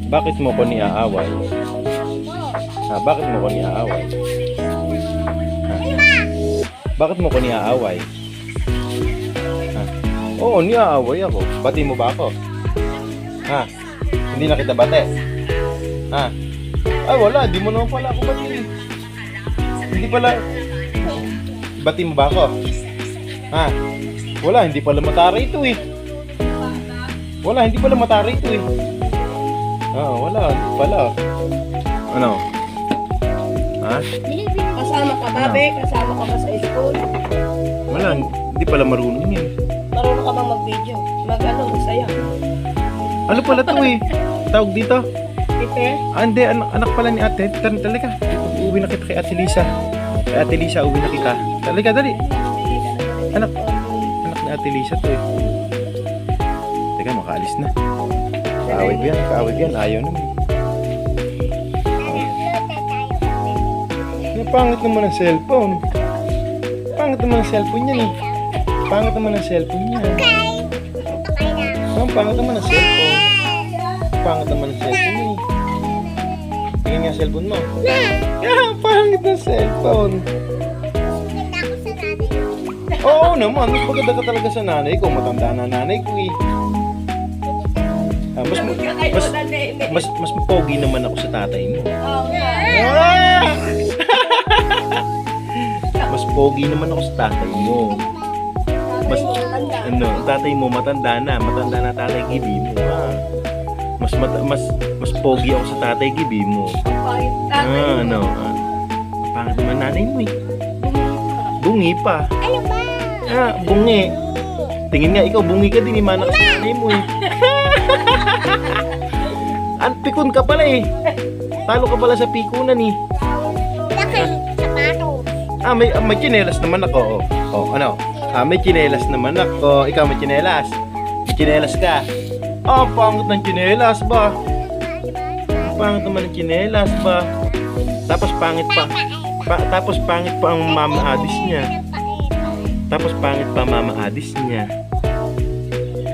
Bakit mo ko niaaway? Ha, bakit mo ko niaaway? Ha? Bakit mo ko niaaway? Ha? Oo, niaaway ako. Bati mo ba ako? Ha? Hindi na kita bate? Ha? Ay, wala. Di mo naman pala ako bati. Hindi pala. Bati mo ba ako? Ha? Wala. Hindi pala matara ito eh. Wala. Hindi pala matara ito eh. Oo, wala. Hindi pala. Ano? Ha? Kasama ka ba, Be? Kasama ka ba sa school? Wala. Hindi pala marunong yan. Marunong ka bang mag-video? Mag-saya? Ano pala to eh? Tawag dito? Pepe? Ah, hindi. Anak pala ni ate. Talaga. Uwi na kita kay Ate Lisa. Kay Ate Lisa, uwi na kita. Talaga, dali. Anak ni Ate Lisa to eh. Teka, makaalis na. Kaaway ko yan. Kaaway ko yan. Ayaw naman. Pangit naman ang cellphone. Pangit naman ang cellphone yan eh. Pangit naman ang cellphone yan. Oh, pangit naman ang cellphone. Pangit naman ang cellphone eh. Tingnan nga ang cellphone mo. Pangit ang cellphone. Oo naman, mas maganda ka talaga sa nanay ko. Matanda na nanay ko eh. Mas pogi naman ako sa tatay mo. Mas pogi naman ako sa tatay mo. Mas tatay mo matanda na tatay Gibi mo. Mas pogi ako sa tatay Gibi mo. Pangit naman nanay mo eh. Bungi pa. Ano ba? Bungi. Tingin nga ikaw, bungi ka din, imana ka sa nanay mo eh. Pikon ka pala eh. Talo ka pala sa pikunan eh. Laki, sapatos. May tsinelas naman ako. Ano? May tsinelas naman ako. Ikaw may tsinelas. May tsinelas ka. Pangit ng tsinelas ba? Pangit naman ng tsinelas ba? Tapos pangit pa. Tapos pangit pa ang mama Adis niya. Tapos pangit pa mama Adis niya.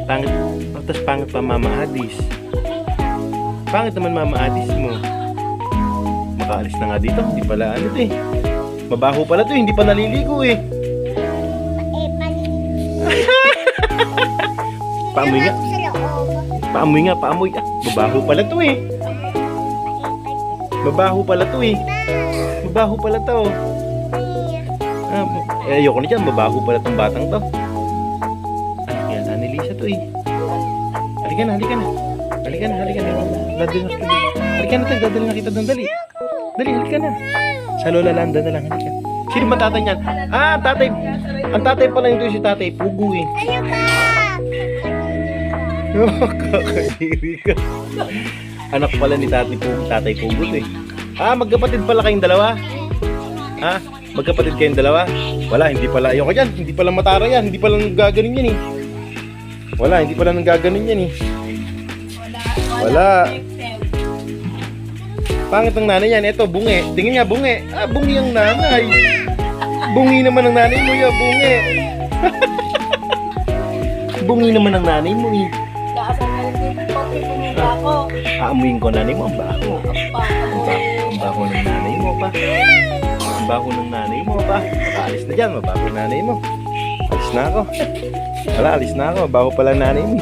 Tapos pangit pa mama Adis. Pangit naman mama Adis mo. Makaalis na nga dito. Hindi pala ano to eh. Mabaho pala to eh. Hindi pa naliligo eh. Paamoy nga. Paamoy nga. Paamoy. Mabaho pala to eh. Mabaho pala to eh. Mabaho pala to. Ayoko na dyan. Mabaho pala tong batang to. Yan. Anilisa to eh. Halika na. Halika na. Halika na tayo. Dadali na kita doon. Dali, halika na. Sa Lola Landa na lang. Halika. Sino ba tatay niyan? Tatay. Ang tatay pala yung si tatay. Pugo eh. Ano ba? Kakadiri ka. Anak pala ni tatay Pugo to eh. Magkapatid pala kayong dalawa? Magkapatid kayong dalawa? Wala, hindi pala. Ayoko dyan. Hindi pala matara yan. Hindi pala nanggaganon yan eh. Wala, hindi pala nanggaganon yan eh. Wala. Pangit ng nanay yan. Eto, bungi. Tingin nga, bungi. Bungi ang nanay. Bungi naman ang nanay mo ya, bungi. Bungi naman ang nanay mo eh. Aamuin ko nanay mo. Ang baho. Ang baho ng nanay mo pa. Ang baho ng nanay mo pa. Makaalis na dyan. Mabaho nanay mo. Alis na ako. Wala, alis na ako. Mabaho pala nanay mo.